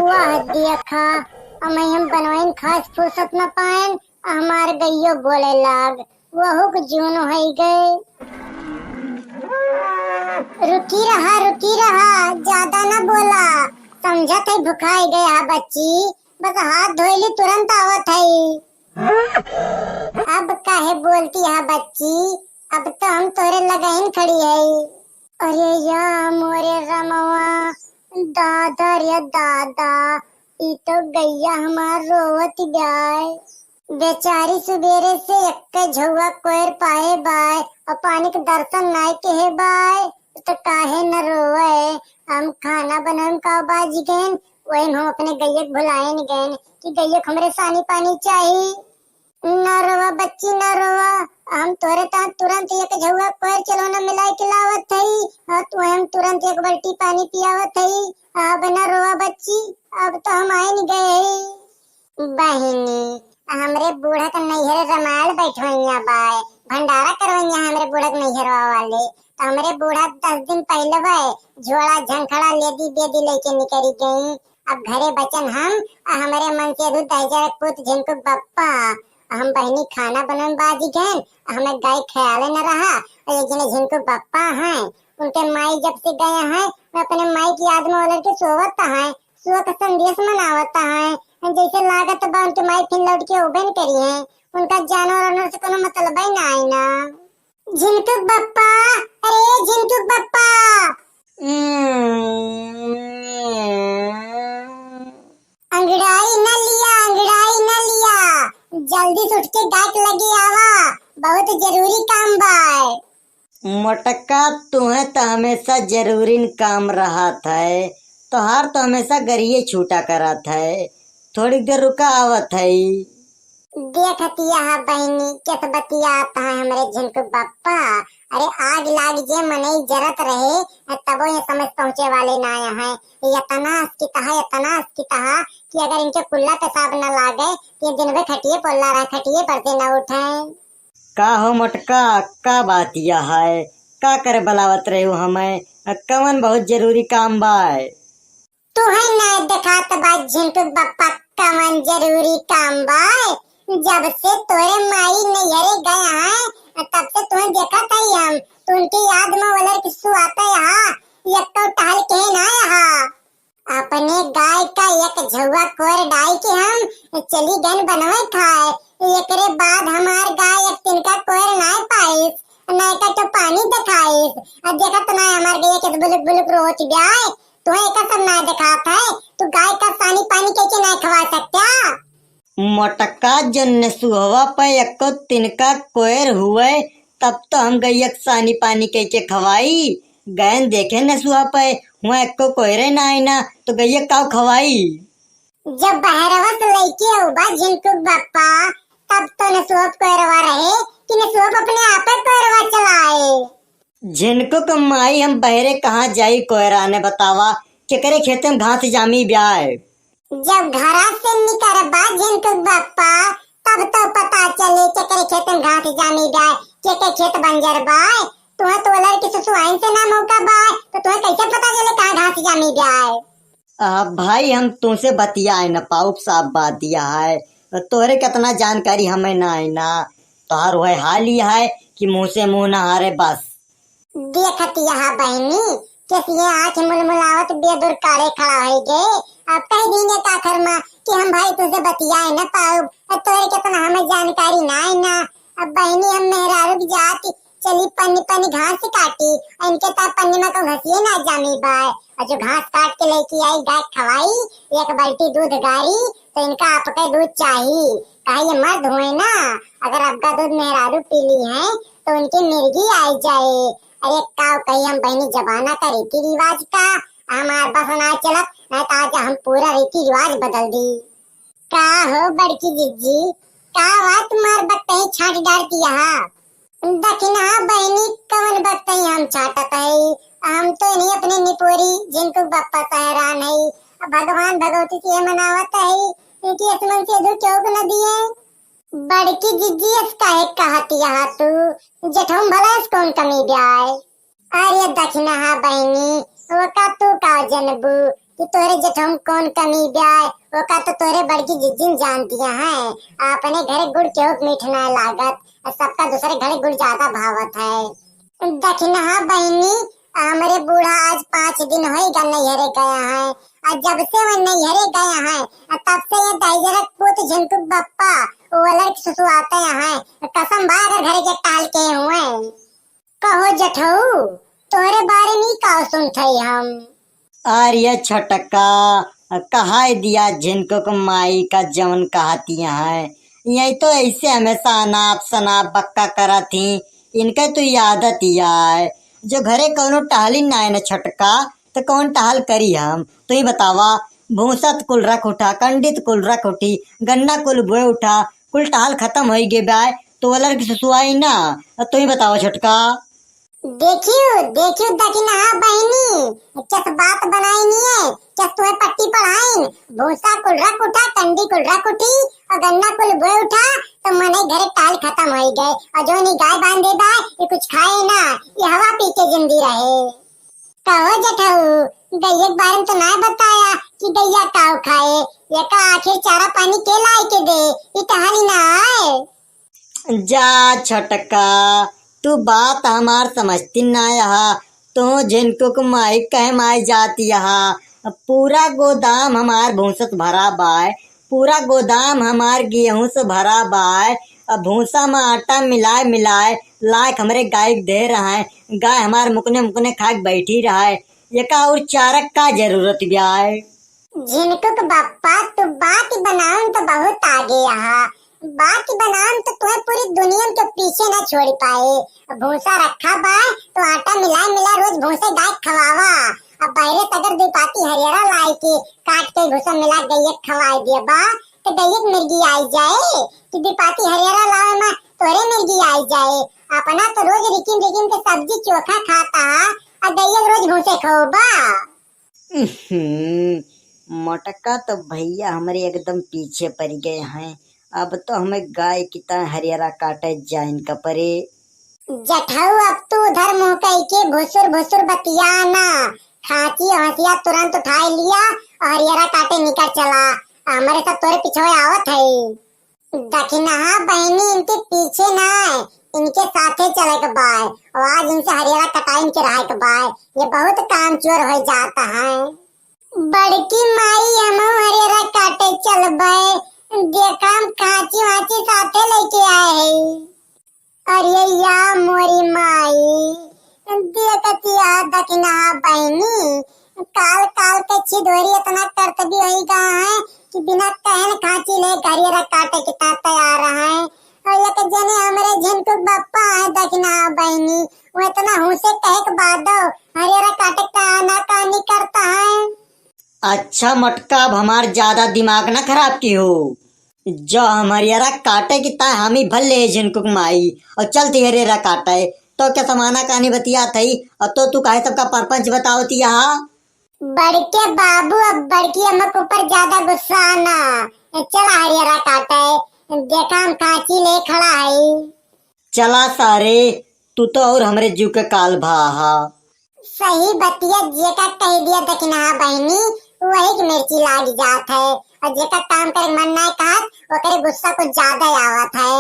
वाह देखा अमई हम बनवाइन खास फुर्सत न पाएन हमार गइयो बोले लाग वहु के जून हो गए। रुकी रहा ज्यादा न बोला समझत है भुखाई गया बच्ची बस हाथ धोइली तुरंत आवत है। अब काहे बोलती है बच्ची अब तो हम तोरे लगाइन खड़ी है। अरे या मोरे रमवा दादा रे दादा ई तो गैया हमार रोवत ब्याय बेचारी सुबेरे से एक झुआ कोयर पाए बाय और पानी के दर्शन नाय के है बाय तो काहे न रोवे। हम खाना बनान का बाजी गएन वही हम अपने गैया भुलाए न गएन कि गैया हमरे सानी पानी चाहिए। न रोवा बच्ची न रोवा हम तोरे ता तुरंत एक झुआ कोयर चलो न मिलाई के लावत हई और तू हम तुरंत एक बाल्टी पानी पियावत हई। अब न रोवा बच्ची अब तो हम आए न गए। बहिनी हमरे बूढ़ा का नैहर रमाल बैठवैया बाय भंडारा करवैया हमरे बूढ़ा के नैहरवा वाले तो हमरे बूढ़ा 10 दिन पहले बाय झोला झंखड़ा लेदी बेदी लेके निकली गई। अब घरे बचन हम हमारे मन से दूध दहजर पुत झिनको बप्पा हम बहनी खाना बनन बाजी गए हमें गाय ख्याल न रहा और एक जने झिनको बप्पा हैं उनके माई जब से गए हैं मैं अपने माई की याद में ओलर के सोवत है सुबह का संदेश मनावत है जैसे लागत बा उनके माई फिर लौट के ओबे न करी है उनका जानवर से कोनो मतलब ही ना आई ना। झिनको बप्पा अरे झिनको बप्पा अंगड़ाई न लिया जल्दी से उठ के डाक लगी आवा बहुत जरूरी काम बाय। मटका तुम्हें तो हमेशा जरूरी काम रहा था तोहार तो हमेशा गरिए छूटा करा था थोड़ी देर रुका आवत है। देखतिया है बहनी कैसे बतियाता है हमरे झिनको बप्पा अरे आग लाग जे मने जरत रहे तबो ये समझ पहुँचे वाले ना है इतना की कहा कि अगर इनके कुल्ला पेशाब न लागे तो दिन भर खटिए पोल्ला रहा खटिए पड़ते न उठे। का हो मटका का बात यह है का करे बुलावत रहे हो हमें कवन बहुत जरूरी काम बाय। तू है ना दिखात बा झिनको बप्पा कवन जरूरी काम बाय जब से तोरे माई नैहरे गए हैं तब से तुम्हें देखा था हम तो उनकी याद में वलर किस्सू आता यहाँ एक तो टहल के ना यहाँ अपने गाय का एक झुआ कोर डाई के हम चली गन बनवाई खाए एकरे बाद हमार गाय एक तिनका कोर ना पाइस ना का तो पानी दिखाइस अब देखा तो ना हमार गाय के बुलुक बुलुक रोच ब्याय तुम्हें एक सब ना दिखाता है तू गाय का पानी पानी कैसे ना खवा सकता। मटका जन सुहवा पे एको तिनका कोयर हुए तब तो हम गैया सानी पानी कह के खवाई गैन देखे न सुहा पे हुआ एको कोयरे ना आई ना तो गैया काव खवाई। जब बहरवस लइके उबा झिनको बप्पा तब तो न सुहब कोयरवा रहे कि न सुहब अपने आप कोयरवा चलाए। झिनको के माई हम बहरे कहाँ जाई कोयरा ने बतावा केकरे खेत में घास जामी ब्याय। जब घरा से निकर बा झिनको बप्पा तब तो पता चले केकरे खेत में घास जामी ब्याय के खेत बंजर बाय तुम्हें तो लड़ के सुसुआइन से ना मौका बाय तो तुम्हें कैसे पता चले कहाँ घास जामी ब्याय। भाई हम तुमसे बतियाए न पाऊ साफ बात दिया है तोहरे कितना जानकारी हमें ना आई ना तोहार वह हाल ही है कि मुँह से मुँह ना हारे बस। देखती यहाँ बहनी कैसी आँख मुलमुलावत बेदुर काले खड़ा हो गए अब कह दीने का खरमा कि हम भाई तुझे बतियाए न पाऊ तोरे कितना हमें जानकारी ना है ना। अब बहनी हम मेहरारू जाती चली पन्नी घास काटी इनके तब पन्नी में को घसिए ना जामी बाय और जो घास काट के लेके आई गाय खवाई एक बाल्टी दूध गारी तो इनका आपका दूध चाहिए कहा ये मर्द हुए ना अगर आपका दूध मेहरारू पी ली है तो उनकी मिर्गी आई जाए। अरे काव कही हम बहनी जमाना का रीति रिवाज का हमार बस ना चलत नहीं तो आज हम पूरा रीति रिवाज बदल दी। का हो बड़की जिज्जी का बात तुम्हार बत्तई छाट डालती यहाँ दखिना बहनी कवन बत्तई हम छाटत है हम तो नहीं अपने निपोरी जिनको बप्पा सहरान है भगवान भगवती से मनावत है इनकी असमन से दो चौक न दिए। बड़की जिज्जी इसका है कहती यहाँ तू जेठम भला कौन कमी ब्याय। अरे दखिना हा बहनी वो का तू का जनबू कि तोरे जेठम कौन कमी ब्याय, वो का तो तोरे बड़की जिज्जिन जानतिया है। अपने घरे गुड़ केहू मीठ ना लागत, सबका दूसरे घरे गुड़ ज्यादा भावत है। दखिना बहनी, हमरे बूढ़ा आज 5 दिन होएगा नैहरे गया है। और जब से वो नैहरे गया है तब से ये दाइजरक पुत झिनकू बप्पा वलर सुसुआते हैं। कसम बा अगर घरे के टाल के हुए। कहो जठऊ, तोरे बारे में का सुनत हम। आर्य छटका कहा दिया जिनको को माई का जवन कहतिया है। यही तो ऐसे हमेशा अनाप शनाप बक्का करा थी। इनका तो आदत ही है। जो घरे कौनो टहली ना है न छटका, तो कौन टहल करी हम। तो ही बतावा, भूसत कुल रख उठा, कंडित कुल रख उठी, गन्ना कुल बोए उठा, कुल टहल खत्म हो गए बाय, तो वलर की सुसुआई ना। तो ही बतावा छटका। देखियो देखियो दखिना बहनी, चस बात बनाई नहीं है, चस तुम्हें पट्टी पढ़ाई। भूसा कुल रख उठा, कंडी कुल रख उठी और गन्ना कुल बोए उठा, तो मने घरे टाल खत्म हो गए। और जो नहीं गाय बांधे बाय ये कुछ खाए ना, ये हवा पी के जिंदी रहे। कहो जठऊ, गैया के बारे में तो ना बताया कि गैया काव खाए। ये का आखिर चारा पानी के लाई के दे, ये टहली ना आए। जा छटका, तू बात हमार समझती ना यहाँ। तो जिनको को माई कह माई जाती यहाँ। पूरा गोदाम हमार भूसत भरा बाय, पूरा गोदाम हमार गेहूं से भरा बाय। अब भूसा में आटा मिलाए मिलाए लायक हमरे गाय दे रहा है। गाय हमार मुकने मुकने खा के बैठी रहा है। ये का और चारक का जरूरत ब्याय। झिनकुक बप्पा, तू बात बनाऊं तो बहुत आगे यहाँ। बात बनाऊं तो तुम्हें पूरी दुनिया के पीछे न छोड़ पाए। भूसा रखा बा तो आटा मिला मिला रोज भूसे गाय खवावा। अब पहले अगर दो पाती हरियारा लाई के काट के भूसा मिला गैया खवाई दिया बा, तो गैया मिर्गी आई जाए कि दिपाती हरियारा लावे में तोरे मिर्गी आई जाए। अपना तो रोज रिकिम रिकिम के सब्जी चोखा खाता और गैया रोज भूसे खाओ। मोटका तो भैया हमारे एकदम पीछे पड़ गए हैं। अब तो हमें गाय की तरह हरियारा काटे जाइन का परे। जठऊ, अब तू उधर मुंह कह के भुसुर भुसुर बतियाना। खांची हंसिया तुरंत उठा लिया और हरियारा काटे निकल चला। हमारे सब तोरे पीछे आवत है। दखिना बहनी, इनके पीछे ना है, इनके साथे चले के बाय। और आज इनसे हरियारा कटाई के रहे के बाय। ये बहुत काम चोर हो जाता है। बड़की माई हम हरियारा काटे चल बाय, देखा हम खांची वाची साथे लेके आए है। अरे या मोरी माई, देखती आ दखिना बहनी, काल काल के छिदोरी इतना कर्तव्य हो गया है कि बिना कहन खांची ले हरियारा काटे के तैयार है। और एक जने हमारे झिनकुक बप्पा है दखिना बहनी, वो इतना हुसे कहे के बाद हरियारा काटे का ना कानी करता है। अच्छा मटका, अब हमार ज्यादा दिमाग ना खराब की हो। जो हरियारा काटे की ता हम ही भले जिनको माई और चलती हरियारा काटे तो क्या समाना कहानी बतिया थी। और तो तू काहे सबका परपंच बताओ थी यहाँ। बड़के बाबू, अब बड़की अम्मक ऊपर ज्यादा गुस्सा आना। चला हरियारा काटे, देखा हम काची ले खड़ा है। चला सारे, तू तो और हमरे जीव के काल भाहा। सही बतिया जेका कह दिया दखिना बहनी, वही की मिर्ची लाग जात है। और जेका काम करे मन ना कहत, वो करे गुस्सा कुछ ज्यादा आवत है।